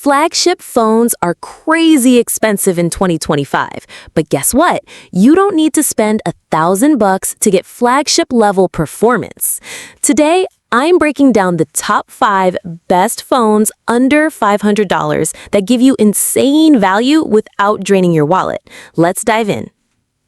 Flagship phones are crazy expensive in 2025, but guess what? You don't need to spend $1,000 to get flagship-level performance. Today, I'm breaking down the top 5 best phones under $500 that give you insane value without draining your wallet. Let's dive in.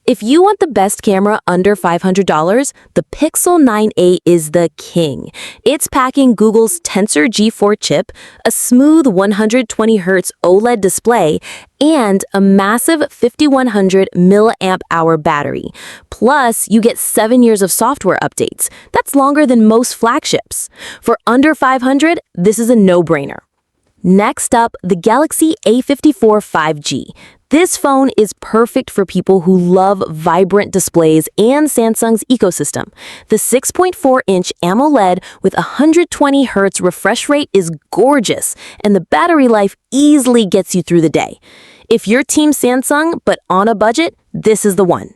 If you want the best camera under $500, the Pixel 9a is the king. It's packing Google's Tensor G4 chip, a smooth 120Hz OLED display, and a massive 5100 milliamp hour battery. Plus, you get 7 years of software updates. That's longer than most flagships. For under $500, this is a no-brainer. Next up, the Galaxy A54 5G. This phone is perfect for people who love vibrant displays and Samsung's ecosystem. The 6.4-inch AMOLED with 120Hz refresh rate is gorgeous, and the battery life easily gets you through the day. If you're Team Samsung but on a budget, this is the one.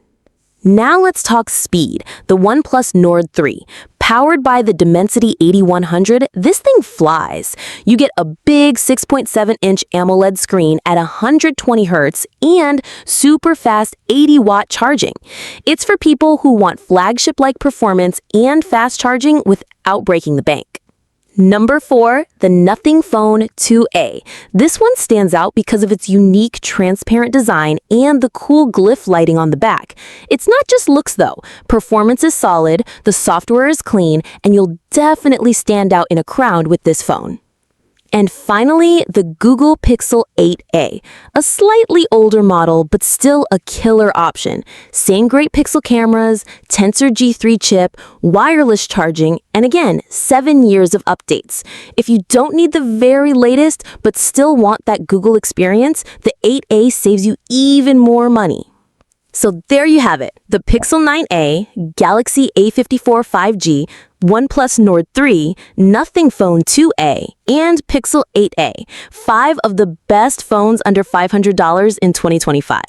Now let's talk speed, the OnePlus Nord 3. Powered by the Dimensity 8100, this thing flies. You get a big 6.7-inch AMOLED screen at 120Hz and super fast 80-watt charging. It's for people who want flagship-like performance and fast charging without breaking the bank. Number 4, the Nothing Phone 2a. This one stands out because of its unique transparent design and the cool glyph lighting on the back. It's not just looks though. Performance is solid, the software is clean, and you'll definitely stand out in a crowd with this phone. And finally, the Google Pixel 8a, a slightly older model, but still a killer option. Same great Pixel cameras, Tensor G3 chip, wireless charging, and again, 7 years of updates. If you don't need the very latest, but still want that Google experience, the 8a saves you even more money. So there you have it, the Pixel 9a, Galaxy A54 5G, OnePlus Nord 3, Nothing Phone 2a, and Pixel 8a, 5 of the best phones under $500 in 2025.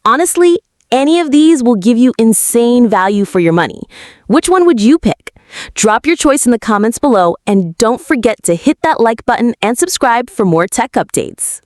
Honestly, any of these will give you insane value for your money. Which one would you pick? Drop your choice in the comments below, and don't forget to hit that like button and subscribe for more tech updates.